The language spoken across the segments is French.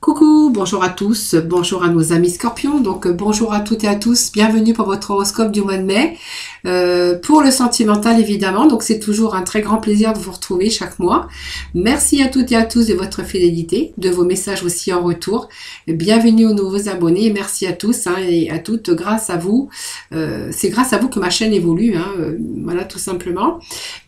Coucou, bonjour à tous, bonjour à nos amis scorpions, donc bonjour à toutes et à tous, bienvenue pour votre horoscope du mois de mai, pour le sentimental évidemment, donc c'est toujours un très grand plaisir de vous retrouver chaque mois. Merci à toutes et à tous de votre fidélité, de vos messages aussi en retour, bienvenue aux nouveaux abonnés, merci à tous et à toutes, grâce à vous, c'est grâce à vous que ma chaîne évolue, voilà tout simplement.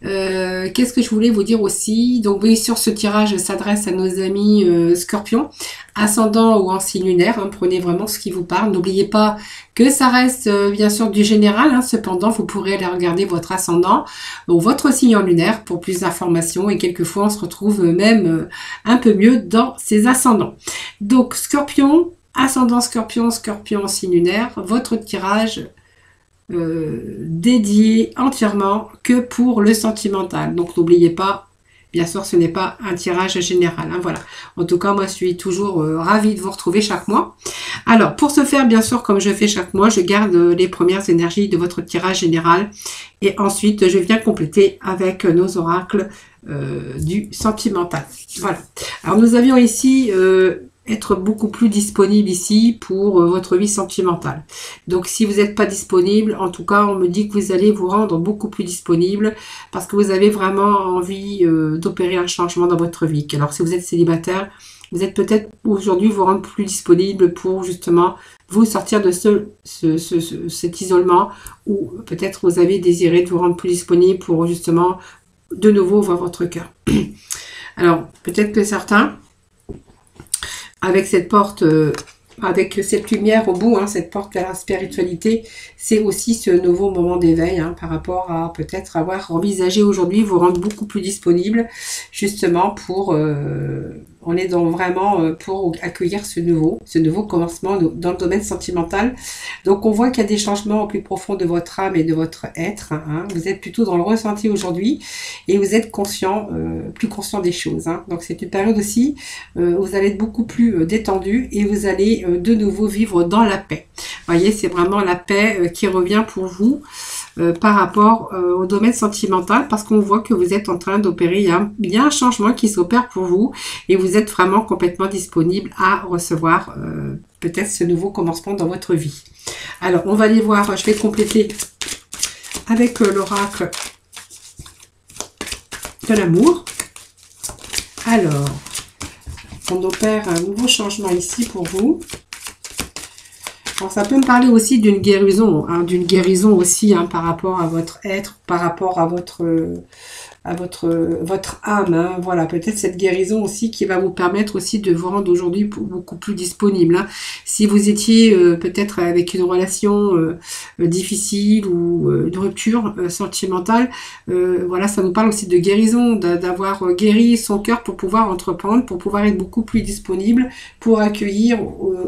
Qu'est-ce que je voulais vous dire aussi, donc oui, sur ce tirage s'adresse à nos amis scorpions, ascendant ou en signe lunaire, prenez vraiment ce qui vous parle. N'oubliez pas que ça reste bien sûr du général, cependant vous pourrez aller regarder votre ascendant ou votre signe en lunaire pour plus d'informations et quelquefois on se retrouve même un peu mieux dans ces ascendants. Donc scorpion, ascendant scorpion, scorpion en signe lunaire, votre tirage dédié entièrement que pour le sentimental. Donc n'oubliez pas, bien sûr, ce n'est pas un tirage général. Voilà. En tout cas, moi, je suis toujours ravie de vous retrouver chaque mois. Alors, pour ce faire, bien sûr, comme je fais chaque mois, je garde les premières énergies de votre tirage général. Et ensuite, je viens compléter avec nos oracles du sentimental. Voilà. Alors, nous avions ici... être beaucoup plus disponible ici pour votre vie sentimentale. Donc si vous n'êtes pas disponible, en tout cas on me dit que vous allez vous rendre beaucoup plus disponible parce que vous avez vraiment envie d'opérer un changement dans votre vie. Alors si vous êtes célibataire, vous êtes peut-être aujourd'hui vous rendre plus disponible pour justement vous sortir de cet isolement, ou peut-être vous avez désiré de vous rendre plus disponible pour justement de nouveau voir votre cœur. Alors peut-être que certains, avec cette porte, avec cette lumière au bout, cette porte vers la spiritualité, c'est aussi ce nouveau moment d'éveil par rapport à peut-être avoir envisagé aujourd'hui vous rendre beaucoup plus disponible, justement pour, on est donc vraiment pour accueillir ce nouveau commencement dans le domaine sentimental. Donc on voit qu'il y a des changements au plus profond de votre âme et de votre être. Vous êtes plutôt dans le ressenti aujourd'hui et vous êtes conscient, plus conscient des choses. Donc c'est une période aussi où vous allez être beaucoup plus détendu et vous allez de nouveau vivre dans la paix. Vous voyez, c'est vraiment la paix qui revient pour vous par rapport au domaine sentimental, parce qu'on voit que vous êtes en train d'opérer, il y a un changement qui s'opère pour vous et vous êtes vraiment complètement disponible à recevoir peut-être ce nouveau commencement dans votre vie. Alors, on va aller voir, je vais compléter avec l'oracle de l'amour. Alors, on opère un nouveau changement ici pour vous. Alors, ça peut me parler aussi d'une guérison, aussi par rapport à votre être, par rapport à votre âme. Voilà, peut-être cette guérison aussi qui va vous permettre aussi de vous rendre aujourd'hui beaucoup plus disponible. Si vous étiez peut-être avec une relation difficile ou une rupture sentimentale, voilà, ça nous parle aussi de guérison, d'avoir guéri son cœur pour pouvoir entreprendre, pour pouvoir être beaucoup plus disponible, pour accueillir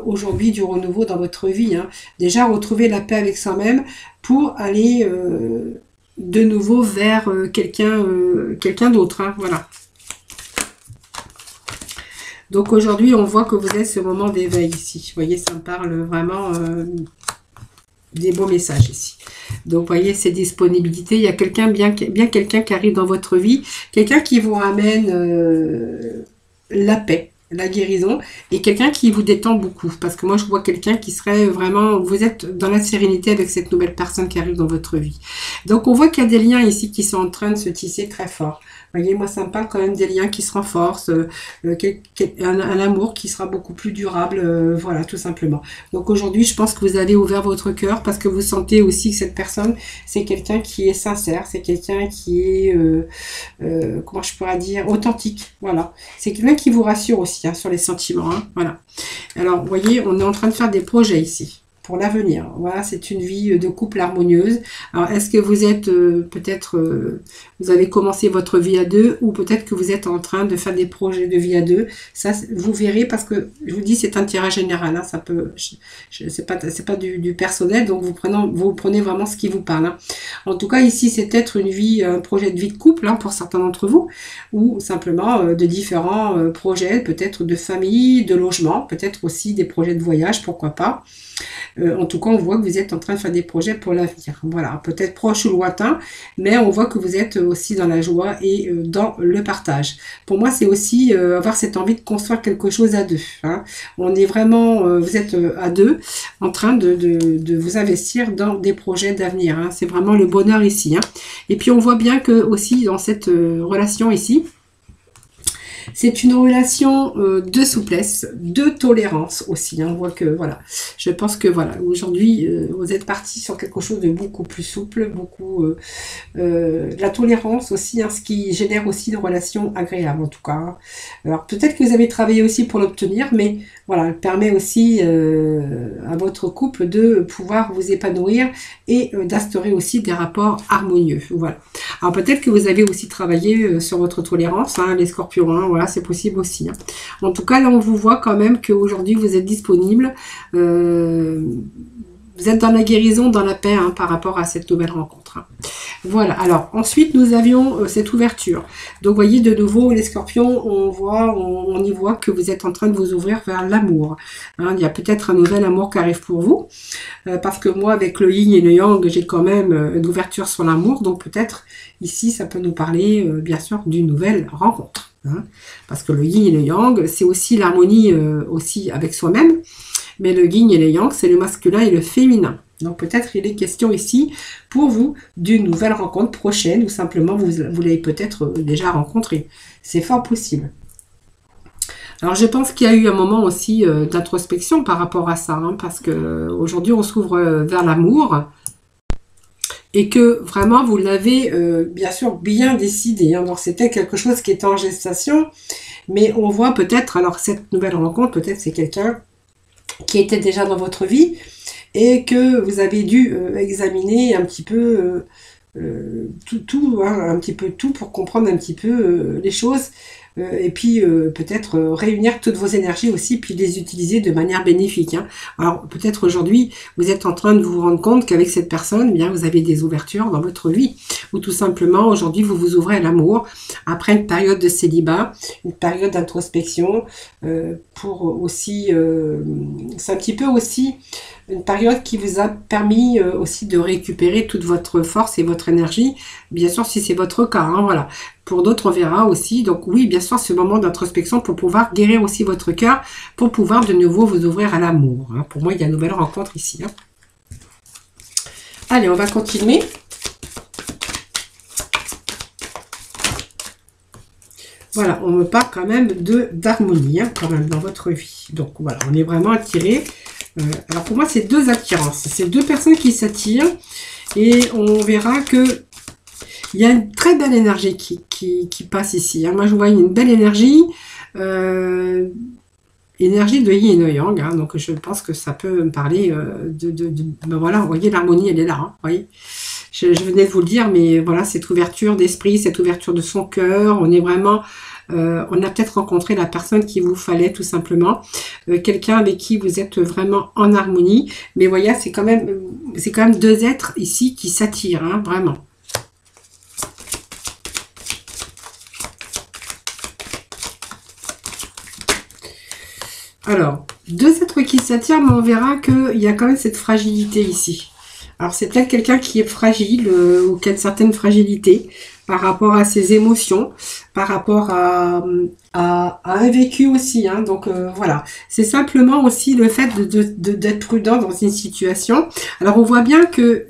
aujourd'hui du renouveau dans votre vie. Déjà, retrouver la paix avec soi-même pour aller... de nouveau vers quelqu'un d'autre. Voilà. Donc aujourd'hui, on voit que vous êtes ce moment d'éveil ici. Vous voyez, ça me parle vraiment des beaux messages ici. Donc, vous voyez, ces disponibilités. Il y a quelqu'un, bien quelqu'un qui arrive dans votre vie. Quelqu'un qui vous ramène la paix, la guérison, et quelqu'un qui vous détend beaucoup, parce que moi je vois quelqu'un qui serait vraiment, vous êtes dans la sérénité avec cette nouvelle personne qui arrive dans votre vie. Donc on voit qu'il y a des liens ici qui sont en train de se tisser très fort. Vous voyez, moi ça me parle quand même des liens qui se renforcent, un amour qui sera beaucoup plus durable, voilà, tout simplement. Donc aujourd'hui, je pense que vous avez ouvert votre cœur parce que vous sentez aussi que cette personne, c'est quelqu'un qui est sincère, c'est quelqu'un qui est, comment je pourrais dire, authentique, voilà. C'est quelqu'un qui vous rassure aussi sur les sentiments, voilà. Alors, vous voyez, on est en train de faire des projets ici pour l'avenir. Voilà, c'est une vie de couple harmonieuse. Alors, est-ce que vous êtes peut-être, vous avez commencé votre vie à deux, ou peut-être que vous êtes en train de faire des projets de vie à deux. Ça, vous verrez, parce que je vous dis, c'est un tirage général. Ça peut, c'est pas du personnel, donc vous prenez vraiment ce qui vous parle. En tout cas, ici, c'est peut-être une vie, un projet de vie de couple pour certains d'entre vous, ou simplement de différents projets, peut-être de famille, de logement, peut-être aussi des projets de voyage, pourquoi pas. En tout cas, on voit que vous êtes en train de faire des projets pour l'avenir. Voilà, peut-être proche ou lointain, mais on voit que vous êtes aussi dans la joie et dans le partage. Pour moi, c'est aussi avoir cette envie de construire quelque chose à deux. Hein. On est vraiment, vous êtes à deux, en train de vous investir dans des projets d'avenir. Hein. C'est vraiment le bonheur ici. Hein. Et puis, on voit bien que aussi dans cette relation ici, c'est une relation de souplesse, de tolérance aussi. Hein. On voit que, voilà, je pense que, voilà, aujourd'hui, vous êtes parti sur quelque chose de beaucoup plus souple, beaucoup... la tolérance aussi, hein, ce qui génère aussi une relation agréable, en tout cas. Hein. Alors, peut-être que vous avez travaillé aussi pour l'obtenir, mais, voilà, elle permet aussi à votre couple de pouvoir vous épanouir et d'instaurer aussi des rapports harmonieux. Voilà. Alors, peut-être que vous avez aussi travaillé sur votre tolérance, hein, les scorpions, hein, voilà, c'est possible aussi. Hein. En tout cas, là, on vous voit quand même qu'aujourd'hui, vous êtes disponible. Vous êtes dans la guérison, dans la paix, hein, par rapport à cette nouvelle rencontre. Hein. Voilà. Alors, ensuite, nous avions cette ouverture. Donc, vous voyez, de nouveau, les scorpions, on y voit que vous êtes en train de vous ouvrir vers l'amour. Hein, il y a peut-être un nouvel amour qui arrive pour vous. Parce que moi, avec le yin et le yang, j'ai quand même une ouverture sur l'amour. Donc, peut-être, ici, ça peut nous parler, bien sûr, d'une nouvelle rencontre. Hein, parce que le yin et le yang, c'est aussi l'harmonie aussi avec soi-même. Mais le yin et le yang, c'est le masculin et le féminin. Donc peut-être il est question ici pour vous d'une nouvelle rencontre prochaine ou simplement vous l'avez peut-être déjà rencontré. C'est fort possible. Alors je pense qu'il y a eu un moment aussi d'introspection par rapport à ça, hein, parce que aujourd'hui on s'ouvre vers l'amour et que vraiment vous l'avez bien sûr bien décidé. Hein. Donc c'était quelque chose qui était en gestation, mais on voit peut-être, alors cette nouvelle rencontre, peut-être c'est quelqu'un qui était déjà dans votre vie et que vous avez dû examiner un petit peu tout, hein, un petit peu tout pour comprendre un petit peu les choses et puis peut-être réunir toutes vos énergies aussi puis les utiliser de manière bénéfique. Hein. Alors peut-être aujourd'hui vous êtes en train de vous rendre compte qu'avec cette personne, eh bien vous avez des ouvertures dans votre vie ou tout simplement aujourd'hui vous vous ouvrez à l'amour après une période de célibat, une période d'introspection pour aussi, c'est un petit peu aussi une période qui vous a permis aussi de récupérer toute votre force et votre énergie, bien sûr si c'est votre cas, hein, voilà. Pour d'autres, on verra aussi. Donc oui, bien sûr, ce moment d'introspection pour pouvoir guérir aussi votre cœur, pour pouvoir de nouveau vous ouvrir à l'amour. Hein. Pour moi, il y a une nouvelle rencontre ici. Hein. Allez, on va continuer. Voilà, on me parle quand même d'harmonie, hein, quand même, dans votre vie. Donc voilà, on est vraiment attiré. Alors pour moi, c'est deux attirances. C'est deux personnes qui s'attirent. Et on verra que il y a une très belle énergie qui passe ici. Hein. Moi, je vois une belle énergie. Énergie de yin et de yang. Hein. Donc, je pense que ça peut me parler ben voilà, vous voyez, l'harmonie, elle est là. Hein, vous voyez, je venais de vous le dire, mais voilà, cette ouverture d'esprit, cette ouverture de son cœur, on est vraiment... on a peut-être rencontré la personne qu'il vous fallait tout simplement, quelqu'un avec qui vous êtes vraiment en harmonie, mais voyez, c'est quand même deux êtres ici qui s'attirent, hein, vraiment. Alors, deux êtres qui s'attirent, mais on verra qu'il y a quand même cette fragilité ici. Alors, c'est peut-être quelqu'un qui est fragile ou qui a une certaine fragilité par rapport à ses émotions, par rapport à un vécu aussi. Hein. Donc, voilà. C'est simplement aussi le fait d'être prudent dans une situation. Alors, on voit bien que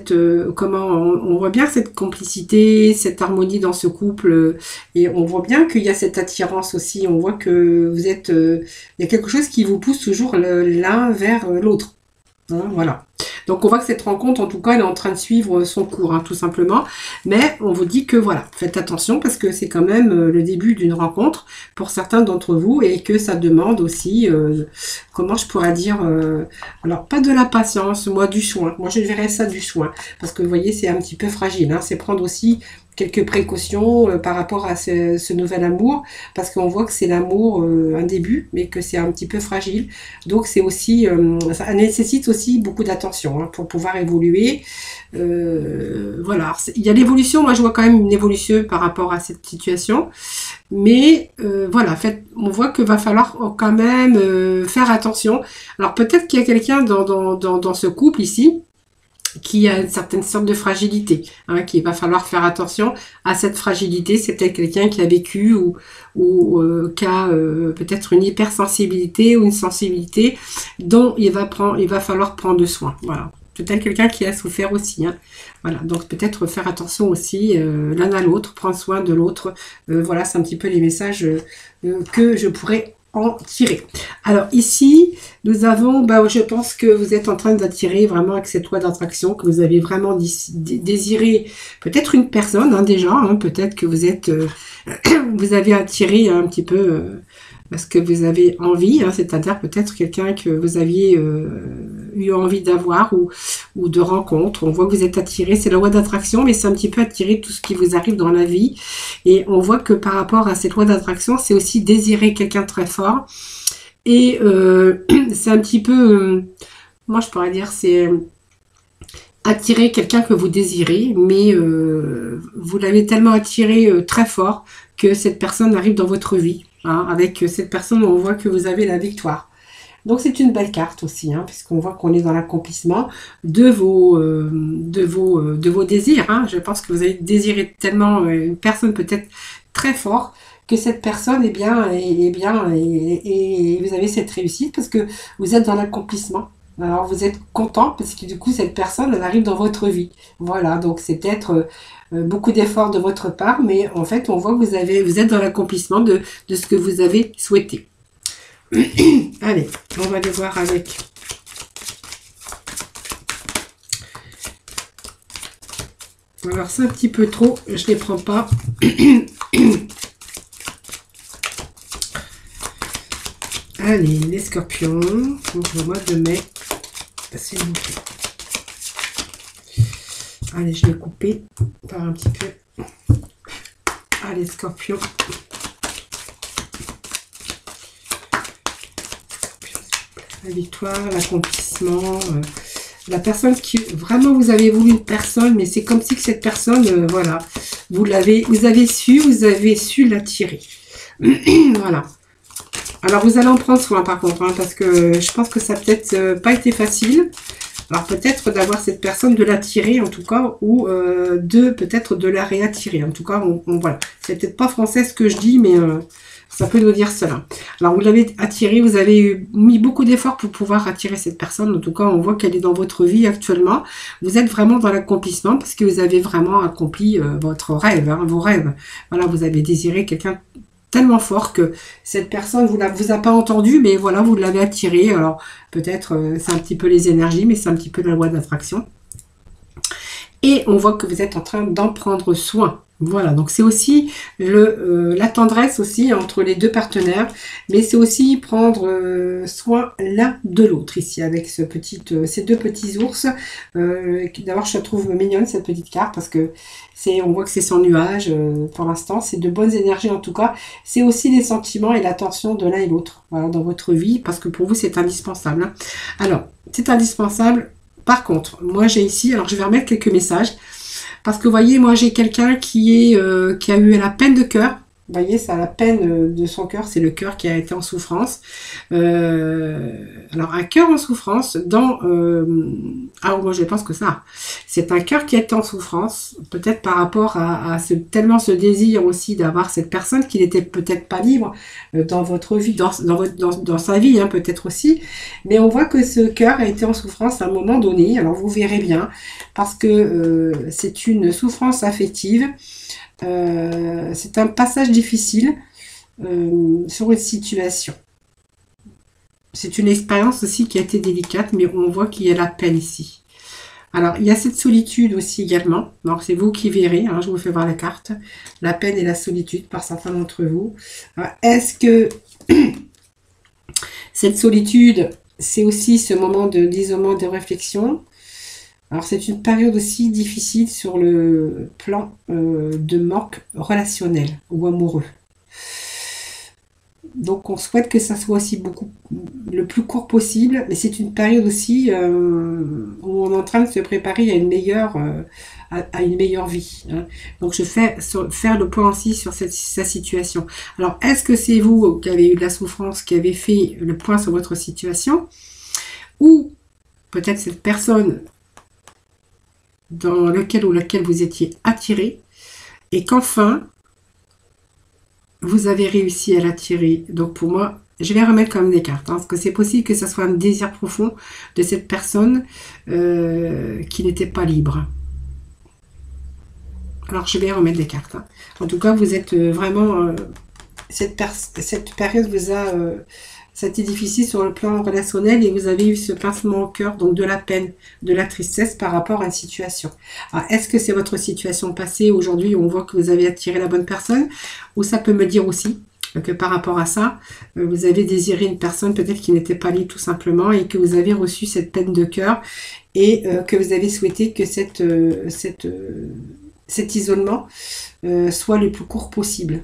on voit bien cette complicité, cette harmonie dans ce couple, et on voit bien qu'il y a cette attirance aussi. On voit que vous êtes, il y a quelque chose qui vous pousse toujours l'un vers l'autre. Hein, voilà. Donc on voit que cette rencontre, en tout cas, elle est en train de suivre son cours, hein, tout simplement. Mais on vous dit que voilà, faites attention parce que c'est quand même le début d'une rencontre pour certains d'entre vous et que ça demande aussi, comment je pourrais dire, alors pas de la patience, moi du soin. Moi je verrais ça du soin parce que vous voyez, c'est un petit peu fragile. Hein, c'est prendre aussi quelques précautions par rapport à ce nouvel amour, parce qu'on voit que c'est l'amour, un début, mais que c'est un petit peu fragile. Donc c'est aussi, ça nécessite aussi beaucoup d'attention hein, pour pouvoir évoluer. Voilà, il y a l'évolution, moi je vois quand même une évolution par rapport à cette situation, mais voilà, on voit qu'il va falloir quand même faire attention. Alors peut-être qu'il y a quelqu'un dans ce couple ici qui a une certaine sorte de fragilité, hein, qu'il va falloir faire attention à cette fragilité. C'est peut-être quelqu'un qui a vécu ou qui a peut-être une hypersensibilité ou une sensibilité dont il va falloir prendre soin. Voilà. Peut-être quelqu'un qui a souffert aussi. Hein. Voilà, donc peut-être faire attention aussi l'un à l'autre, prendre soin de l'autre. Voilà, c'est un petit peu les messages que je pourrais en tirer. Alors ici, nous avons, je pense que vous êtes en train d'attirer vraiment avec cette loi d'attraction, que vous avez vraiment désiré peut-être une personne hein, déjà, hein, peut-être que vous êtes, vous avez attiré un petit peu parce que vous avez envie, hein, c'est-à-dire peut-être quelqu'un que vous aviez eu envie d'avoir ou de rencontre. On voit que vous êtes attiré, c'est la loi d'attraction, mais c'est un petit peu attirer tout ce qui vous arrive dans la vie. Et on voit que par rapport à cette loi d'attraction, c'est aussi désirer quelqu'un de très fort. Et c'est un petit peu, moi je pourrais dire, c'est attirer quelqu'un que vous désirez, mais vous l'avez tellement attiré très fort que cette personne arrive dans votre vie. Hein, avec cette personne, on voit que vous avez la victoire. Donc c'est une belle carte aussi, hein, puisqu'on voit qu'on est dans l'accomplissement de vos désirs. Hein. Je pense que vous avez désiré tellement une personne peut-être très fort que cette personne et vous avez cette réussite parce que vous êtes dans l'accomplissement. Alors vous êtes content parce que du coup cette personne elle arrive dans votre vie. Voilà, donc c'est peut-être beaucoup d'efforts de votre part, mais en fait on voit que vous êtes dans l'accomplissement de ce que vous avez souhaité. Allez, on va aller voir avec. Alors c'est un petit peu trop, je ne les prends pas. Allez, les scorpions, pour le mois de mai. C'est bon. Allez, je vais couper par un petit peu. Allez, scorpions. La victoire, l'accomplissement, la personne qui vraiment vous avez voulu une personne, mais c'est comme si que cette personne, voilà, vous avez su l'attirer. Voilà. Alors vous allez en prendre soin par contre, hein, parce que je pense que ça n'a peut-être pas été facile. Alors peut-être d'avoir cette personne, de l'attirer en tout cas, ou peut-être de la réattirer. En tout cas, voilà. C'est peut-être pas français ce que je dis, mais ça peut nous dire cela. Alors vous l'avez attiré, vous avez mis beaucoup d'efforts pour pouvoir attirer cette personne. En tout cas, on voit qu'elle est dans votre vie actuellement. Vous êtes vraiment dans l'accomplissement parce que vous avez vraiment accompli votre rêve, hein, vos rêves. Voilà, vous avez désiré quelqu'un tellement fort que cette personne vous a pas entendu, mais voilà, vous l'avez attiré. Alors peut-être c'est un petit peu les énergies, mais c'est un petit peu la loi d'attraction. Et on voit que vous êtes en train d'en prendre soin. Voilà, donc c'est aussi la tendresse aussi entre les deux partenaires, mais c'est aussi prendre soin l'un de l'autre ici avec ces deux petits ours. D'abord, je trouve mignonne cette petite carte parce que on voit que c'est sans nuage pour l'instant, c'est de bonnes énergies en tout cas. C'est aussi les sentiments et l'attention de l'un et l'autre voilà, dans votre vie parce que pour vous c'est indispensable. Hein. Alors, c'est indispensable. Par contre, moi j'ai ici, alors je vais remettre quelques messages. Parce que vous voyez, moi j'ai quelqu'un qui a eu la peine de cœur. Vous voyez, c'est la peine de son cœur, c'est le cœur qui a été en souffrance. Alors un cœur en souffrance alors moi je pense que ça, c'est un cœur qui a été en souffrance, peut-être par rapport à tellement ce désir aussi d'avoir cette personne qu'il n'était peut-être pas libre dans votre vie, dans sa vie, hein, peut-être aussi. Mais on voit que ce cœur a été en souffrance à un moment donné. Alors vous verrez bien, parce que c'est une souffrance affective. C'est un passage difficile sur une situation. C'est une expérience aussi qui a été délicate, mais on voit qu'il y a la peine ici. Alors, il y a cette solitude aussi également. Alors, c'est vous qui verrez, hein, je vous fais voir la carte. La peine et la solitude par certains d'entre vous. Est-ce que cette solitude, c'est aussi ce moment d'isolement, de réflexion? Alors, c'est une période aussi difficile sur le plan de manque relationnel ou amoureux. Donc on souhaite que ça soit aussi le plus court possible, mais c'est une période aussi où on est en train de se préparer à une meilleure vie. Hein. Donc je fais faire le point aussi sur sa situation. Alors est-ce que c'est vous qui avez eu de la souffrance, qui avez fait le point sur votre situation, ou peut-être cette personne dans lequel ou laquelle vous étiez attiré, et qu'enfin vous avez réussi à l'attirer. Donc pour moi, je vais remettre quand même des cartes, hein, parce que c'est possible que ce soit un désir profond de cette personne qui n'était pas libre. Alors je vais remettre des cartes. Hein. En tout cas, vous êtes vraiment... cette période vous a... ça a été difficile sur le plan relationnel et vous avez eu ce pincement au cœur, donc de la peine, de la tristesse par rapport à une situation. Est-ce que c'est votre situation passée? Aujourd'hui, on voit que vous avez attiré la bonne personne, ou ça peut me dire aussi que par rapport à ça, vous avez désiré une personne peut-être qui n'était pas libre tout simplement et que vous avez reçu cette peine de cœur et que vous avez souhaité que cet isolement soit le plus court possible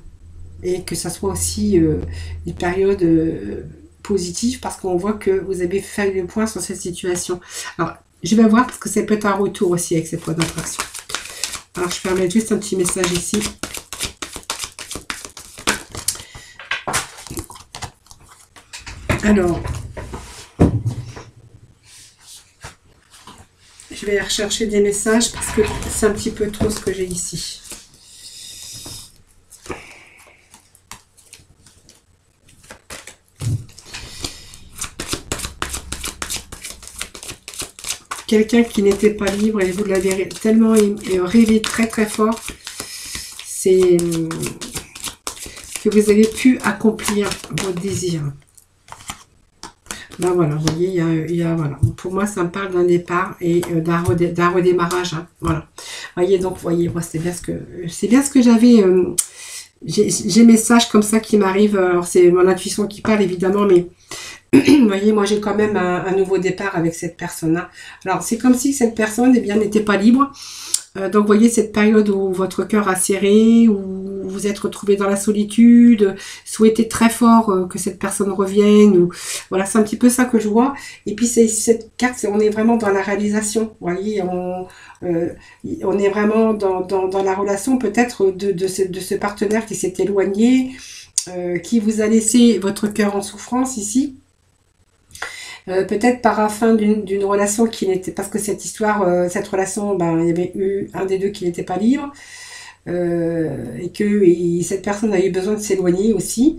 et que ça soit aussi une période... positif parce qu'on voit que vous avez fait le point sur cette situation. Alors, je vais voir parce que c'est peut-être un retour aussi avec cette loi d'attraction. Alors, je vais mettre juste un petit message ici. Alors, je vais rechercher des messages parce que c'est un petit peu trop ce que j'ai ici. Quelqu'un qui n'était pas libre et vous l'avez tellement rêvé très très fort, c'est que vous avez pu accomplir vos désirs. Ben voilà, vous voyez, voilà. Pour moi, ça me parle d'un départ et d'un redémarrage. Hein, voilà. Voyez, donc, voyez, moi, c'est bien ce que j'avais. J'ai messages comme ça qui m'arrivent. Alors, c'est mon intuition qui parle, évidemment, mais vous voyez, moi, j'ai quand même un nouveau départ avec cette personne-là. Alors, c'est comme si cette personne, eh bien, n'était pas libre. Donc, vous voyez, cette période où votre cœur a serré, où vous êtes retrouvé dans la solitude, souhaitez très fort que cette personne revienne. Ou voilà, c'est un petit peu ça que je vois. Et puis, cette carte, on est vraiment dans la réalisation. Vous voyez, on est vraiment dans la relation peut-être de ce partenaire qui s'est éloigné, qui vous a laissé votre cœur en souffrance ici. Peut-être par la fin d'une relation qui n'était... Parce que cette histoire, cette relation, ben, il y avait eu un des deux qui n'était pas libre. Et que cette personne a eu besoin de s'éloigner aussi,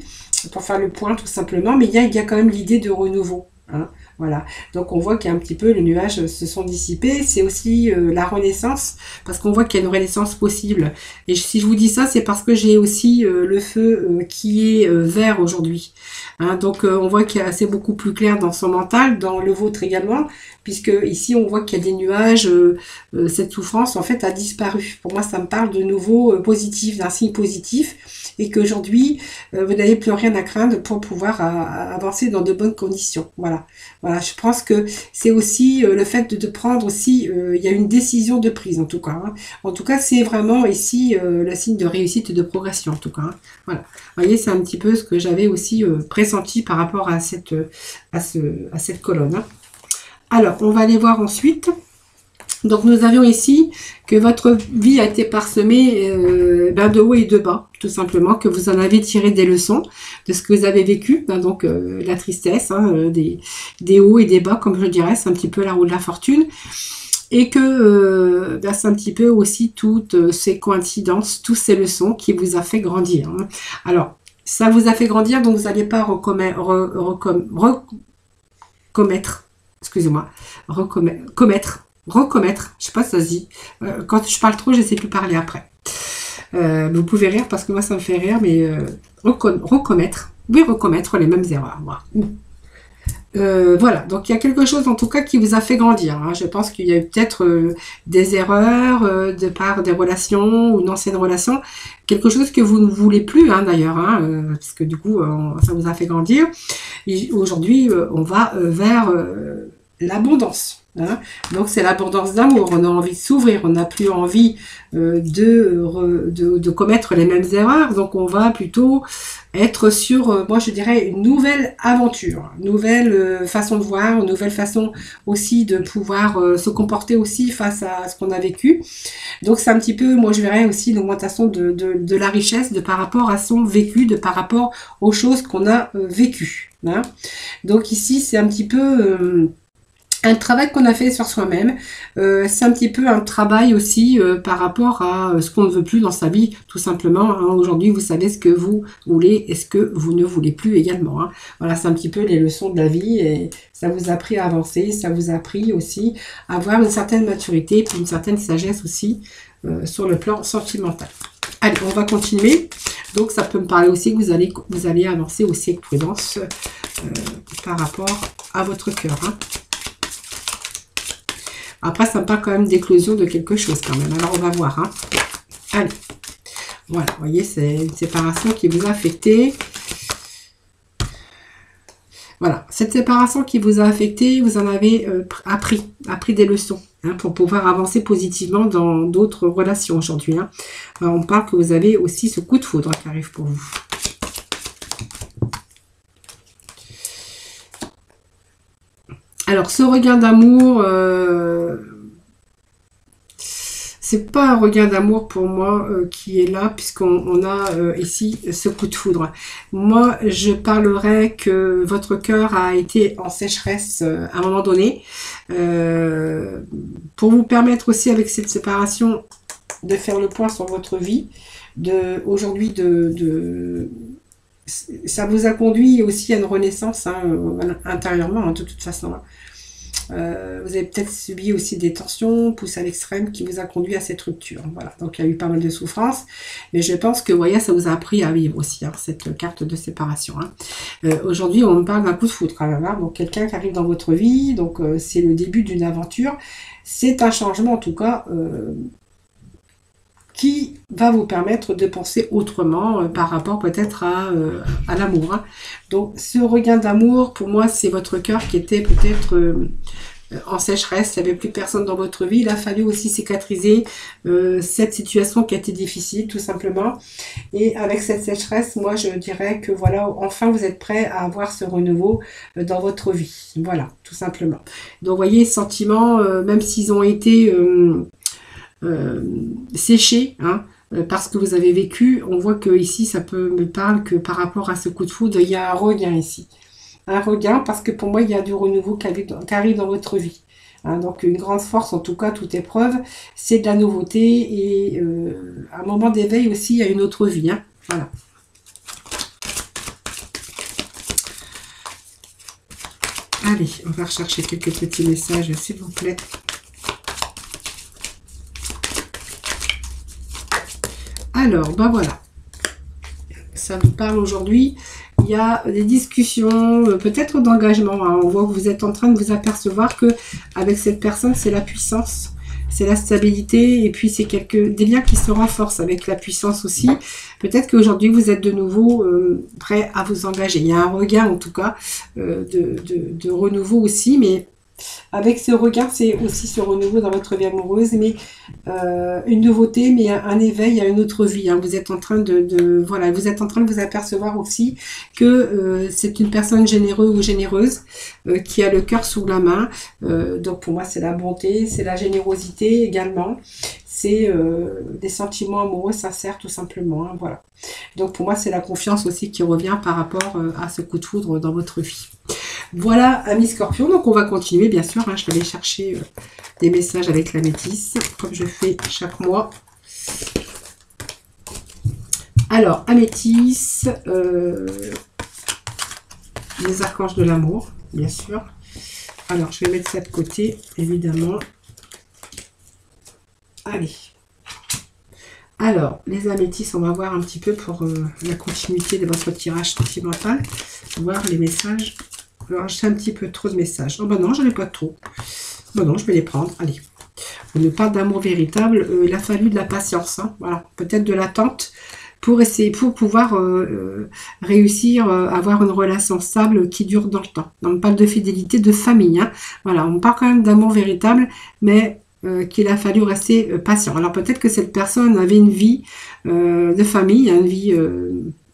pour faire le point tout simplement. Mais il y a quand même l'idée de renouveau. Hein, voilà. Donc on voit qu'il y a un petit peu, les nuages se sont dissipés. C'est aussi la renaissance, parce qu'on voit qu'il y a une renaissance possible. Et si je vous dis ça, c'est parce que j'ai aussi le feu qui est vert aujourd'hui. Hein, donc on voit qu'il y a c'est beaucoup plus clair dans son mental, dans le vôtre également, puisque ici on voit qu'il y a des nuages, cette souffrance en fait a disparu. Pour moi ça me parle de nouveau positif, d'un signe positif, et qu'aujourd'hui vous n'avez plus rien à craindre pour pouvoir avancer dans de bonnes conditions. Voilà, voilà. Je pense que c'est aussi le fait de prendre aussi, il y a une décision de prise en tout cas. Hein. En tout cas c'est vraiment ici le signe de réussite et de progression en tout cas. Hein. Voilà. Vous voyez, c'est un petit peu ce que j'avais aussi pressenti par rapport à cette colonne. Hein. Alors, on va aller voir ensuite. Donc, nous avions ici que votre vie a été parsemée de haut et de bas, tout simplement, que vous en avez tiré des leçons de ce que vous avez vécu. Hein, donc, la tristesse, hein, des hauts et des bas, comme je dirais, c'est un petit peu la roue de la fortune. Et que c'est un petit peu aussi toutes ces coïncidences, toutes ces leçons qui vous a fait grandir. Hein. Alors, ça vous a fait grandir, donc vous n'allez pas recommettre, je sais pas si ça se dit. Quand je parle trop, je ne sais plus parler après. Vous pouvez rire parce que moi ça me fait rire, mais recommettre les mêmes erreurs. Voilà. Voilà, donc il y a quelque chose en tout cas qui vous a fait grandir. Hein. Je pense qu'il y a eu peut-être des erreurs de part des relations ou d'anciennes relations, quelque chose que vous ne voulez plus hein, d'ailleurs, hein, parce que du coup ça vous a fait grandir. Aujourd'hui on va vers l'abondance. Hein. Donc c'est l'abondance d'amour, on a envie de s'ouvrir, on n'a plus envie de commettre les mêmes erreurs, donc on va plutôt être sur, moi je dirais, une nouvelle aventure, une nouvelle façon de voir, une nouvelle façon aussi de pouvoir se comporter aussi face à ce qu'on a vécu. Donc c'est un petit peu, moi je verrais aussi l'augmentation de la richesse de par rapport à son vécu, de par rapport aux choses qu'on a vécues. Hein. Donc ici c'est un petit peu un travail qu'on a fait sur soi-même, c'est un petit peu un travail aussi par rapport à ce qu'on ne veut plus dans sa vie, tout simplement. Hein. Aujourd'hui, vous savez ce que vous voulez et ce que vous ne voulez plus également. Hein. Voilà, c'est un petit peu les leçons de la vie et ça vous a appris à avancer, ça vous a appris aussi à avoir une certaine maturité, puis une certaine sagesse aussi sur le plan sentimental. Allez, on va continuer. Donc, ça peut me parler aussi que vous allez avancer aussi avec prudence par rapport à votre cœur. Hein. Après, ça me parle quand même d'éclosion de quelque chose quand même. Alors, on va voir. Hein. Allez. Voilà, vous voyez, c'est une séparation qui vous a affecté. Voilà, cette séparation qui vous a affecté, vous en avez appris des leçons hein, pour pouvoir avancer positivement dans d'autres relations aujourd'hui. Hein. On parle que vous avez aussi ce coup de foudre qui arrive pour vous. Alors, ce regain d'amour, c'est pas un regain d'amour pour moi qui est là, puisqu'on a ici ce coup de foudre. Moi, je parlerais que votre cœur a été en sécheresse à un moment donné, pour vous permettre aussi avec cette séparation de faire le point sur votre vie, aujourd'hui ça vous a conduit aussi à une renaissance hein, intérieurement, hein, de toute façon. Vous avez peut-être subi aussi des tensions poussées à l'extrême qui vous a conduit à cette rupture. Voilà, donc il y a eu pas mal de souffrances, mais je pense que, vous voyez, ça vous a appris à vivre aussi, hein, cette carte de séparation. Hein. Aujourd'hui, on me parle d'un coup de foudre, quand même, hein, donc quelqu'un qui arrive dans votre vie, donc c'est le début d'une aventure, c'est un changement en tout cas, qui va vous permettre de penser autrement par rapport peut-être à l'amour. Hein. Donc ce regain d'amour, pour moi, c'est votre cœur qui était peut-être en sécheresse, il n'y avait plus personne dans votre vie. Il a fallu aussi cicatriser cette situation qui a été difficile, tout simplement. Et avec cette sécheresse, moi, je dirais que voilà, enfin, vous êtes prêt à avoir ce renouveau dans votre vie. Voilà, tout simplement. Donc, vous voyez, sentiments, même s'ils ont été séché hein, parce que vous avez vécu, on voit que ici ça me parle que par rapport à ce coup de foudre, il y a un regain ici. Un regain parce que pour moi il y a du renouveau qui arrive dans votre vie. Hein, donc une grande force, en tout cas toute épreuve, c'est de la nouveauté et un moment d'éveil aussi à une autre vie. Hein. Voilà. Allez, on va rechercher quelques petits messages s'il vous plaît. Alors, ben voilà, ça nous parle aujourd'hui. Il y a des discussions, peut-être d'engagement. Hein. On voit que vous êtes en train de vous apercevoir que avec cette personne, c'est la puissance, c'est la stabilité, et puis c'est des liens qui se renforcent avec la puissance aussi. Peut-être qu'aujourd'hui, vous êtes de nouveau prêt à vous engager. Il y a un regain, en tout cas, de renouveau aussi, mais avec ce regard, c'est aussi ce renouveau dans votre vie amoureuse, mais une nouveauté, mais un éveil à une autre vie. Hein. Vous êtes en train voilà, vous êtes en train de vous apercevoir aussi que c'est une personne généreuse ou généreuse qui a le cœur sous la main. Donc pour moi, c'est la bonté, c'est la générosité également. C'est des sentiments amoureux sincères tout simplement. Hein, voilà. Donc pour moi, c'est la confiance aussi qui revient par rapport à ce coup de foudre dans votre vie. Voilà, amis Scorpion, donc on va continuer bien sûr, hein, je vais aller chercher des messages avec la métisse, comme je fais chaque mois. Alors, améthyste, les archanges de l'amour, bien sûr. Alors, je vais mettre ça de côté, évidemment. Allez. Alors, les améthystes, on va voir un petit peu pour la continuité de votre tirage sentimental, voir les messages. Alors, j'ai un petit peu trop de messages. Oh, ben non, j'en ai pas trop. Ben non, je vais les prendre. Allez. On nous parle d'amour véritable. Il a fallu de la patience. Hein. Voilà. Peut-être de l'attente pour essayer, pour pouvoir réussir à avoir une relation stable qui dure dans le temps. On parle de fidélité, de famille, hein. Voilà, on parle quand même d'amour véritable, mais qu'il a fallu rester patient. Alors peut-être que cette personne avait une vie de famille, une vie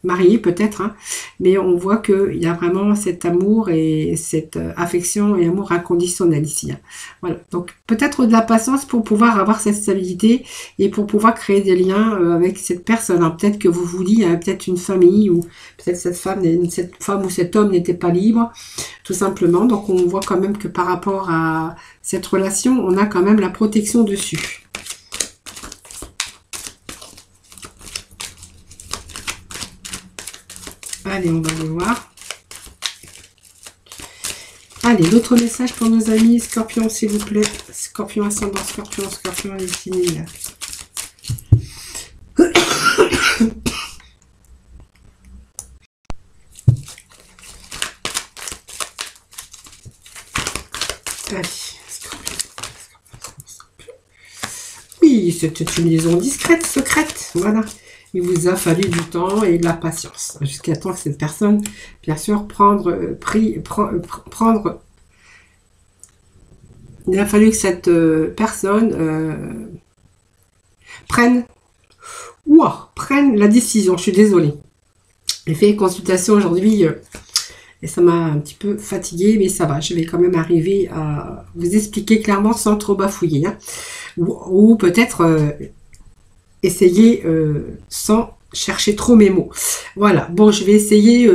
mariée peut-être, hein, mais on voit qu'il y a vraiment cet amour et cette affection et amour inconditionnel ici, hein. Voilà, donc peut-être de la patience pour pouvoir avoir cette stabilité et pour pouvoir créer des liens avec cette personne, hein. Peut-être que vous vous liez à peut-être une famille ou peut-être cette femme ou cet homme n'était pas libre, tout simplement. Donc on voit quand même que par rapport à cette relation, on a quand même la protection dessus. Allez, on va aller voir. Allez, d'autres messages pour nos amis Scorpion, s'il vous plaît. Scorpion ascendant, Scorpion, Scorpion destiné. Allez, Scorpion. Oui, c'était une liaison discrète, secrète. Voilà. Il vous a fallu du temps et de la patience, jusqu'à temps que cette personne, bien sûr, il a fallu que cette personne prenne la décision. Je suis désolée. J'ai fait une consultation aujourd'hui et ça m'a un petit peu fatiguée, mais ça va. Je vais quand même arriver à vous expliquer clairement sans trop bafouiller, hein. Ou peut-être essayer sans chercher trop mes mots. Voilà, bon, je vais essayer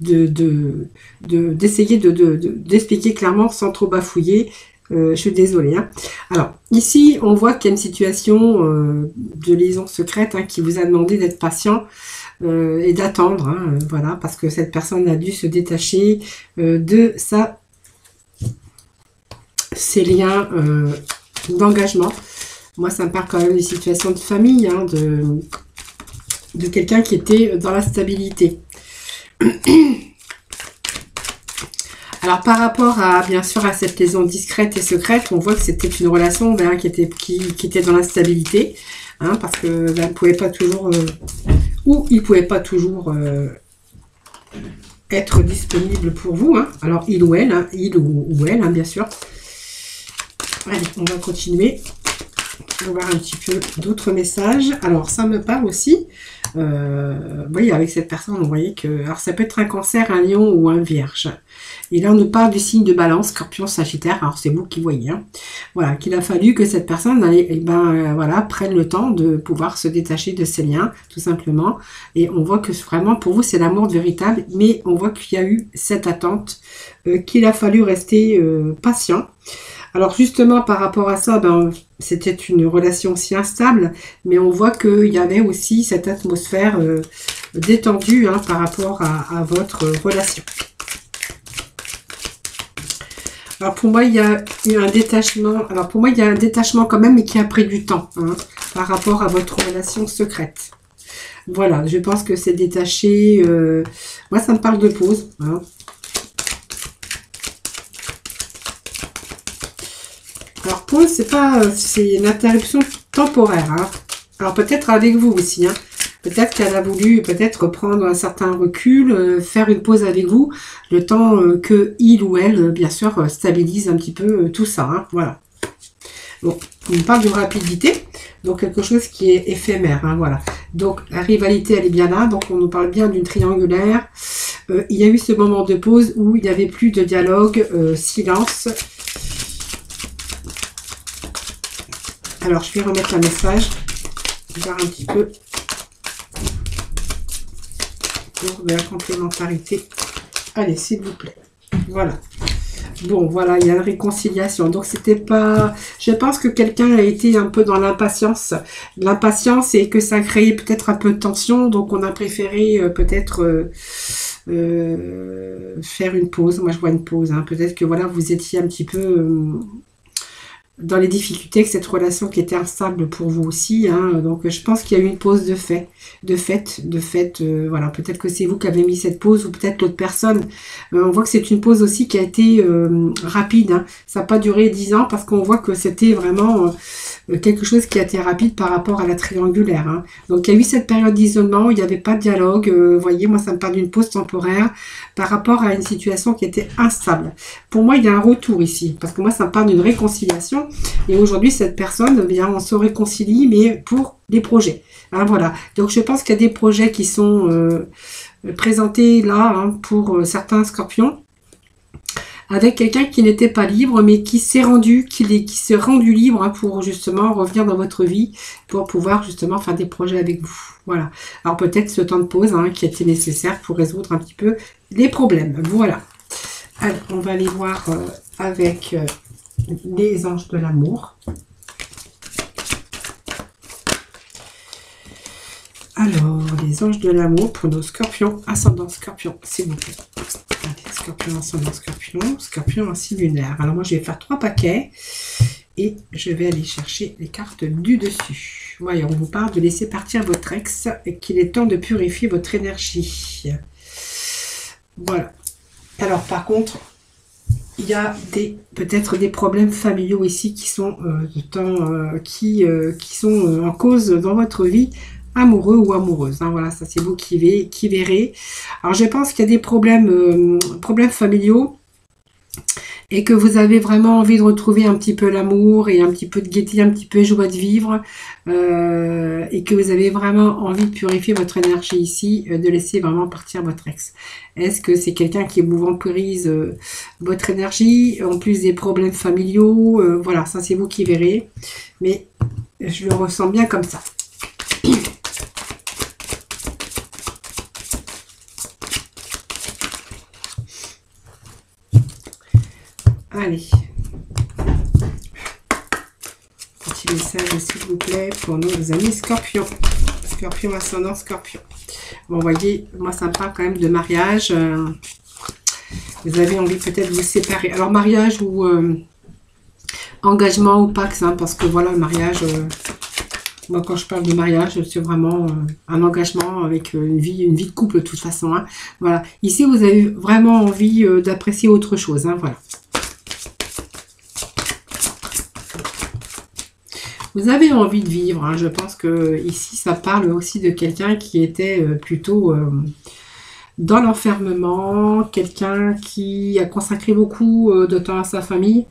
d'expliquer clairement sans trop bafouiller. Je suis désolée, hein. Alors, ici, on voit qu'il y a une situation de liaison secrète, hein, qui vous a demandé d'être patient et d'attendre, hein, voilà, parce que cette personne a dû se détacher de ses liens d'engagement. Moi, ça me parle quand même des situations de famille, hein, de quelqu'un qui était dans la stabilité. Alors, par rapport à, bien sûr, à cette liaison discrète et secrète, on voit que c'était une relation qui était dans la stabilité, hein, parce que elle pouvait pas toujours, ou il pouvait pas toujours être disponible pour vous, hein. Alors, il ou elle, hein, bien sûr. Allez, on va continuer. On va voir un petit peu d'autres messages. Alors, ça me parle aussi. Vous voyez, avec cette personne, vous voyez que... Alors, ça peut être un cancer, un lion ou un vierge. Et là, on nous parle du signe de balance, scorpion, sagittaire. Alors, c'est vous qui voyez, hein. Voilà, qu'il a fallu que cette personne, voilà, prenne le temps de pouvoir se détacher de ses liens, tout simplement. Et on voit que vraiment, pour vous, c'est l'amour véritable. Mais on voit qu'il y a eu cette attente, qu'il a fallu rester patient. Alors justement, par rapport à ça, c'était une relation aussi instable, mais on voit qu'il y avait aussi cette atmosphère détendue, hein, par rapport à votre relation. Alors pour moi, il y a eu un détachement. Alors pour moi, il y a un détachement quand même, mais qui a pris du temps, hein, par rapport à votre relation secrète. Voilà, je pense que c'est détaché. Moi, ça me parle de pause, hein. Alors pause, c'est une interruption temporaire, hein. Alors peut-être avec vous aussi, hein. Peut-être qu'elle a voulu prendre un certain recul, faire une pause avec vous, le temps que il ou elle, bien sûr, stabilise un petit peu tout ça, hein. Voilà. Bon, on parle de rapidité, donc quelque chose qui est éphémère, hein, voilà. Donc la rivalité, elle est bien là, donc on nous parle bien d'une triangulaire. Il y a eu ce moment de pause où il n'y avait plus de dialogue, silence. Alors, je vais remettre un message, voir un petit peu pour de la complémentarité. Allez, s'il vous plaît. Voilà. Bon, voilà, il y a une réconciliation. Donc, c'était pas... Je pense que quelqu'un a été un peu dans l'impatience. L'impatience et que ça a créé peut-être un peu de tension. Donc, on a préféré peut-être... faire une pause. Moi, je vois une pause, hein. Peut-être que, voilà, vous étiez un petit peu... dans les difficultés, que cette relation qui était instable pour vous aussi, hein. Donc je pense qu'il y a eu une pause voilà, peut-être que c'est vous qui avez mis cette pause ou peut-être l'autre personne. On voit que c'est une pause aussi qui a été rapide, hein. Ça n'a pas duré 10 ans parce qu'on voit que c'était vraiment quelque chose qui a été rapide par rapport à la triangulaire, hein. Donc il y a eu cette période d'isolement où il n'y avait pas de dialogue. Vous voyez, moi ça me parle d'une pause temporaire par rapport à une situation qui était instable. Pour moi, il y a un retour ici, parce que moi ça me parle d'une réconciliation. Et aujourd'hui, cette personne, eh bien, on se réconcilie, mais pour des projets. Hein, voilà. Donc, je pense qu'il y a des projets qui sont présentés là, hein, pour certains scorpions, avec quelqu'un qui n'était pas libre, mais qui s'est rendu, qui s'est rendu libre, hein, pour justement revenir dans votre vie, pour pouvoir justement faire des projets avec vous. Voilà. Alors, peut-être ce temps de pause, hein, qui a été nécessaire pour résoudre un petit peu les problèmes. Voilà. Alors, on va aller voir avec... les anges de l'amour. Alors, les anges de l'amour pour nos scorpions, ascendant scorpion, s'il vous plaît. Allez, scorpion, ascendant scorpion, scorpion ainsi lunaire. Alors moi, je vais faire 3 paquets et je vais aller chercher les cartes du dessus. Voyons, on vous parle de laisser partir votre ex et qu'il est temps de purifier votre énergie. Voilà. Alors, par contre, il y a peut-être des problèmes familiaux ici qui sont sont en cause dans votre vie, amoureux ou amoureuse. Hein, voilà, ça c'est vous qui verrez. Alors je pense qu'il y a des problèmes familiaux et que vous avez vraiment envie de retrouver un petit peu l'amour et un petit peu de gaieté, un petit peu de joie de vivre, et que vous avez vraiment envie de purifier votre énergie ici, de laisser vraiment partir votre ex. Est-ce que c'est quelqu'un qui vous vampirise votre énergie, en plus des problèmes familiaux? Voilà, ça c'est vous qui verrez, mais je le ressens bien comme ça. Allez. Petit message, s'il vous plaît, pour nos amis scorpions. Scorpion, ascendant scorpion. Bon, vous voyez, moi, ça me parle quand même de mariage. Vous avez envie peut-être de vous séparer. Alors, mariage ou engagement ou pax, hein, parce que voilà, le mariage... moi, quand je parle de mariage, c'est vraiment un engagement avec une vie de couple, de toute façon. Hein. Voilà. Ici, vous avez vraiment envie d'apprécier autre chose. Hein, voilà. Vous avez envie de vivre, hein. Je pense que ici ça parle aussi de quelqu'un qui était plutôt dans l'enfermement, quelqu'un qui a consacré beaucoup de temps à sa famille.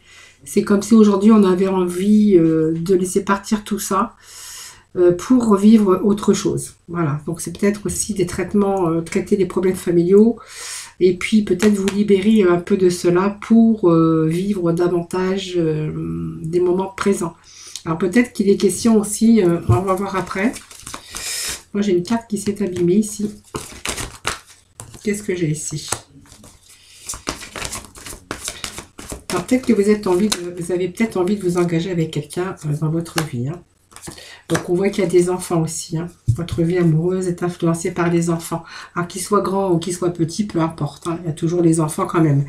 C'est comme si aujourd'hui on avait envie de laisser partir tout ça pour revivre autre chose. Voilà, donc c'est peut-être aussi des traitements, traiter des problèmes familiaux et puis peut-être vous libérer un peu de cela pour vivre davantage des moments présents. Alors peut-être qu'il est question aussi, on va voir après. Moi j'ai une carte qui s'est abîmée ici. Qu'est-ce que j'ai ici? Alors peut-être que vous avez peut-être envie de vous engager avec quelqu'un dans votre vie. Hein. Donc on voit qu'il y a des enfants aussi. Hein. Votre vie amoureuse est influencée par les enfants. Alors qu'ils soient grands ou qu'ils soient petits, peu importe. Hein. Il y a toujours les enfants quand même.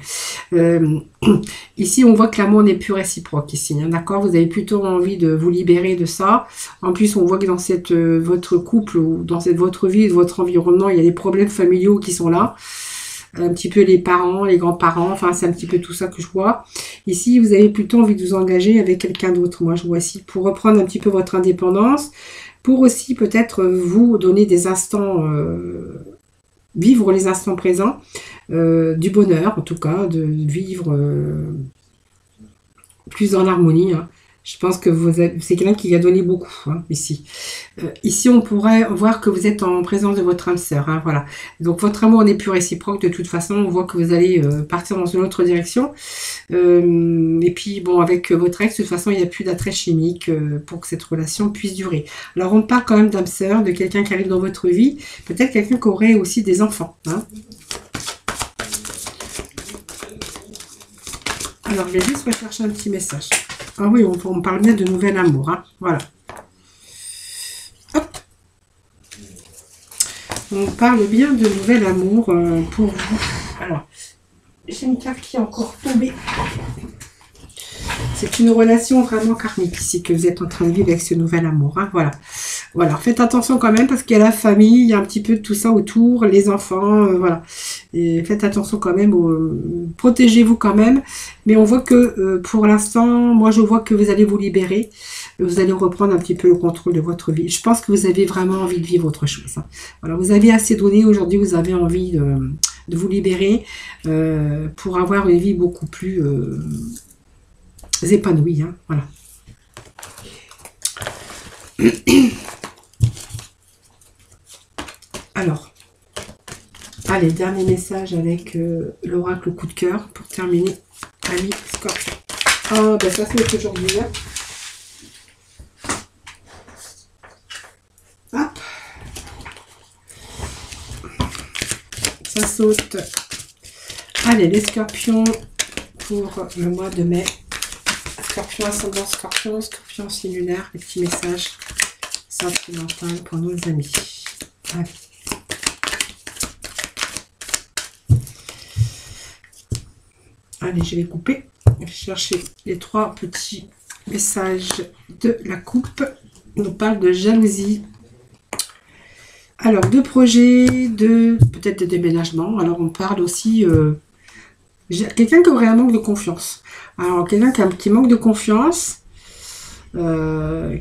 Ici on voit que l'amour n'est plus réciproque ici. Hein. D'accord, vous avez plutôt envie de vous libérer de ça. En plus on voit que dans votre couple ou dans votre vie, votre environnement, il y a des problèmes familiaux qui sont là. Un petit peu les parents, les grands-parents, enfin c'est un petit peu tout ça que je vois. Ici, vous avez plutôt envie de vous engager avec quelqu'un d'autre. Moi, je vois ici pour reprendre un petit peu votre indépendance, pour aussi peut-être vous donner des instants, vivre les instants présents, du bonheur en tout cas, de vivre plus en harmonie. Hein. Je pense que c'est quelqu'un qui a donné beaucoup, hein, ici. Ici, on pourrait voir que vous êtes en présence de votre âme sœur. Hein, voilà. Donc, votre amour n'est plus réciproque. De toute façon, on voit que vous allez partir dans une autre direction. Et puis, bon, avec votre ex, de toute façon, il n'y a plus d'attrait chimique pour que cette relation puisse durer. Alors, on parle quand même d'âme sœur, de quelqu'un qui arrive dans votre vie. Peut-être quelqu'un qui aurait aussi des enfants. Hein. Alors, je vais juste rechercher un petit message. Ah oui, on parle bien de nouvel amour. Hein. Voilà. Hop. On parle bien de nouvel amour pour vous. Alors, j'ai une carte qui est encore tombée. C'est une relation vraiment karmique ici que vous êtes en train de vivre avec ce nouvel amour. Hein, voilà. Voilà. Faites attention quand même parce qu'il y a la famille, il y a un petit peu de tout ça autour, les enfants, voilà. Et faites attention quand même, protégez-vous quand même. Mais on voit que pour l'instant, moi je vois que vous allez vous libérer. Vous allez reprendre un petit peu le contrôle de votre vie. Je pense que vous avez vraiment envie de vivre autre chose. Hein. Voilà, vous avez assez donné. Aujourd'hui, vous avez envie de vous libérer pour avoir une vie beaucoup plus épanouie. Hein. Voilà. Alors, allez, dernier message avec l'oracle coup de cœur pour terminer. Ami Scorpion. Ah, ben ça c'est aujourd'hui. Hein. Hop. Ça saute. Allez, les scorpions pour le mois de mai. Scorpion ascendant scorpion, scorpion signe lunaire, les petits messages sentimentaux pour nos amis. Allez. Allez, je vais couper. Je vais chercher les 3 petits messages de la coupe. On nous parle de jalousie. Alors, de projets, peut-être de déménagement. Alors, on parle aussi... quelqu'un qui aurait un manque de confiance. Alors, quelqu'un qui a un petit manque de confiance,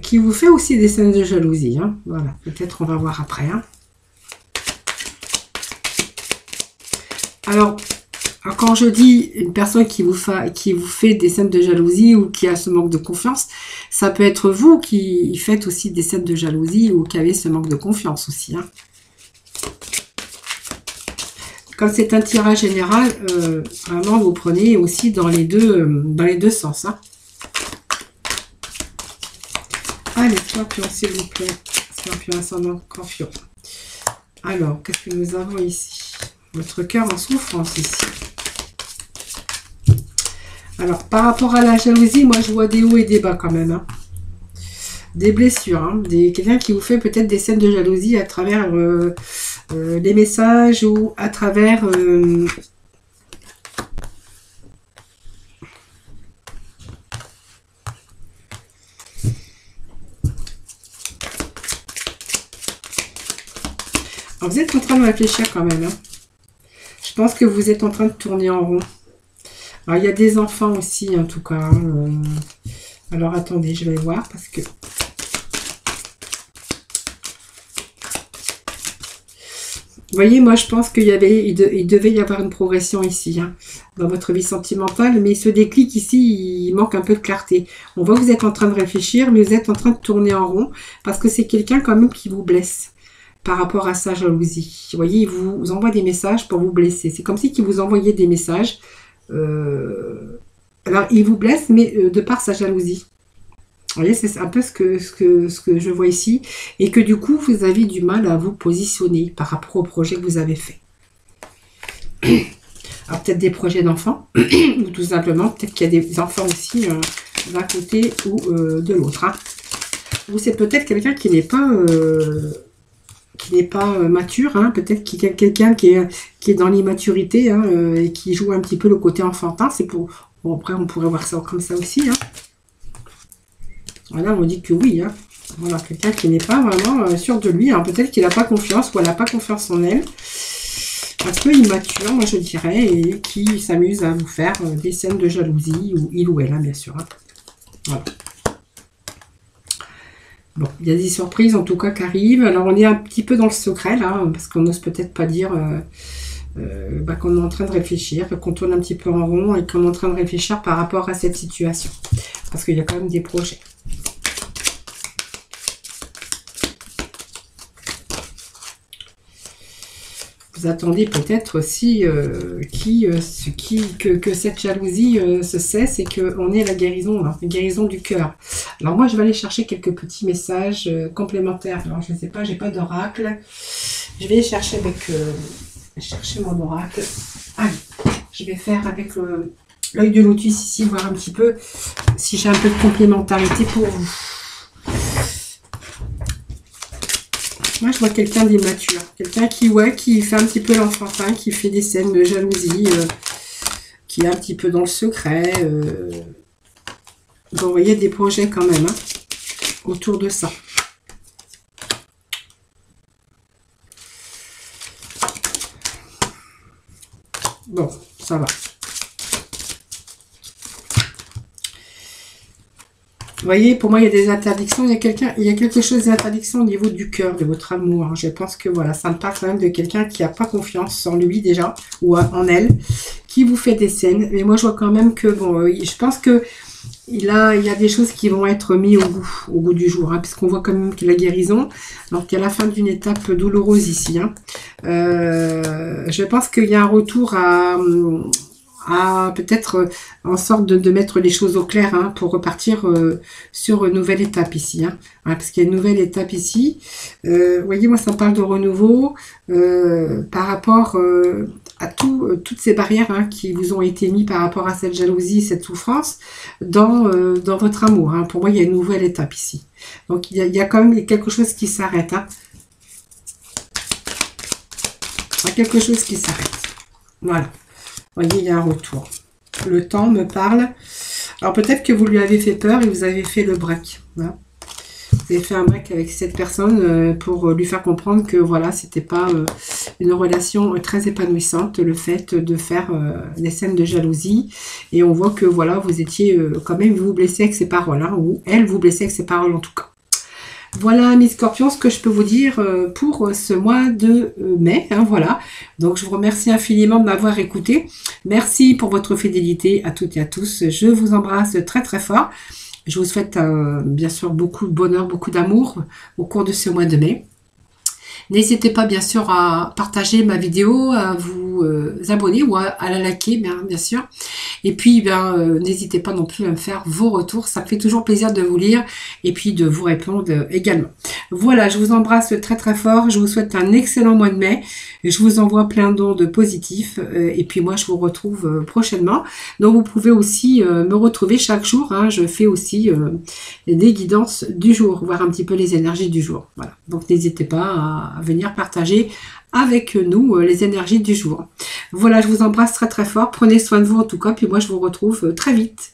qui vous fait aussi des scènes de jalousie. Hein. Voilà, peut-être on va voir après. Hein. Alors, quand je dis une personne qui vous fait des scènes de jalousie ou qui a ce manque de confiance, ça peut être vous qui faites aussi des scènes de jalousie ou qui avez ce manque de confiance aussi. Hein. Comme c'est un tirage général, vraiment vous prenez aussi dans les deux sens. Hein. Allez, scorpion, s'il vous plaît. Scorpion ascendant scorpion. Alors, qu'est-ce que nous avons ici? Votre cœur en souffrance ici. Alors, par rapport à la jalousie, moi, je vois des hauts et des bas quand même. Hein. Des blessures. Hein. Quelqu'un qui vous fait peut-être des scènes de jalousie à travers les messages ou à travers... Alors, vous êtes en train de réfléchir quand même. Hein. Je pense que vous êtes en train de tourner en rond. Alors, il y a des enfants aussi, en tout cas. Hein. Alors, attendez, je vais voir parce que... Vous voyez, moi, je pense qu'il devait y avoir une progression ici, hein, dans votre vie sentimentale. Mais ce déclic ici, il manque un peu de clarté. On voit que vous êtes en train de réfléchir, mais vous êtes en train de tourner en rond parce que c'est quelqu'un quand même qui vous blesse par rapport à sa jalousie. Vous voyez, il vous envoie des messages pour vous blesser. C'est comme si il vous envoyait des messages... alors, il vous blesse, mais de par sa jalousie. Vous voyez, c'est un peu ce que je vois ici. Et que du coup, vous avez du mal à vous positionner par rapport au projet que vous avez fait. Alors, peut-être des projets d'enfants. Ou tout simplement, peut-être qu'il y a des enfants aussi d'un côté ou de l'autre. Hein. Ou c'est peut-être quelqu'un qui n'est pas... mature, hein. Peut-être qu'il y a quelqu'un qui est dans l'immaturité hein, et qui joue un petit peu le côté enfantin. C'est pour... Bon, après, on pourrait voir ça comme ça aussi. Hein. Voilà, on dit que oui. Hein. Voilà, quelqu'un qui n'est pas vraiment sûr de lui. Hein. Peut-être qu'il n'a pas confiance ou elle n'a pas confiance en elle. Un peu immature, moi je dirais, et qui s'amuse à vous faire des scènes de jalousie, ou il ou elle, hein, bien sûr. Hein. Voilà. Bon, il y a des surprises en tout cas qui arrivent. Alors on est un petit peu dans le secret là, parce qu'on n'ose peut-être pas dire qu'on est en train de réfléchir, qu'on tourne un petit peu en rond et qu'on est en train de réfléchir par rapport à cette situation. Parce qu'il y a quand même des projets. Vous attendez peut-être aussi que cette jalousie se cesse et qu'on ait la guérison, hein, la guérison du cœur. Alors moi, je vais aller chercher quelques petits messages complémentaires. Alors je ne sais pas, j'ai pas d'oracle. Je vais chercher chercher mon oracle. Allez, je vais faire avec l'œil de lotus ici, voir un petit peu si j'ai un peu de complémentarité pour vous. Moi, je vois quelqu'un d'immature. Quelqu'un qui fait un petit peu l'enfantin, qui fait des scènes de jalousie, qui est un petit peu dans le secret. Donc, vous voyez des projets quand même, hein, autour de ça. Bon, ça va. Vous voyez, pour moi, il y a des interdictions. Il y a quelque chose d'interdiction au niveau du cœur, de votre amour, hein. Je pense que voilà, ça me parle quand même de quelqu'un qui n'a pas confiance en lui déjà, ou en elle, qui vous fait des scènes. Mais moi, je vois quand même que, bon, je pense que il y a des choses qui vont être mises au goût du jour, hein, puisqu'on voit quand même que la guérison, donc il y a la fin d'une étape douloureuse ici, hein. Je pense qu'il y a un retour à peut-être en sorte de mettre les choses au clair, hein, pour repartir sur une nouvelle étape ici, hein, parce qu'il y a une nouvelle étape ici. Vous voyez, moi ça me parle de renouveau par rapport à toutes ces barrières, hein, qui vous ont été mises par rapport à cette jalousie, cette souffrance dans votre amour, hein. Pour moi, il y a une nouvelle étape ici. Donc il y a quand même quelque chose qui s'arrête, hein. Il y a quelque chose qui s'arrête. Voilà. Vous voyez, il y a un retour. Le temps me parle. Alors peut-être que vous lui avez fait peur et vous avez fait le break. Voilà. Vous avez fait un break avec cette personne pour lui faire comprendre que voilà, c'était pas une relation très épanouissante, le fait de faire des scènes de jalousie. Et on voit que voilà, vous étiez quand même, vous blessez avec ses paroles, hein, ou elle vous blessait avec ses paroles en tout cas. Voilà, mes scorpions, ce que je peux vous dire pour ce mois de mai, hein, voilà. Donc, je vous remercie infiniment de m'avoir écouté. Merci pour votre fidélité à toutes et à tous. Je vous embrasse très, très fort. Je vous souhaite, bien sûr, beaucoup de bonheur, beaucoup d'amour au cours de ce mois de mai. N'hésitez pas, bien sûr, à partager ma vidéo, à vous abonner ou à la liker, bien sûr. Et puis, n'hésitez pas non plus à me faire vos retours. Ça me fait toujours plaisir de vous lire et puis de vous répondre également. Voilà, je vous embrasse très très fort. Je vous souhaite un excellent mois de mai. Je vous envoie plein d'ondes positifs. Et puis moi, je vous retrouve prochainement. Donc, vous pouvez aussi me retrouver chaque jour, hein. Je fais aussi des guidances du jour, voir un petit peu les énergies du jour. Voilà. Donc, n'hésitez pas à venir partager avec nous les énergies du jour. Voilà, je vous embrasse très très fort. Prenez soin de vous en tout cas. Puis moi, je vous retrouve très vite.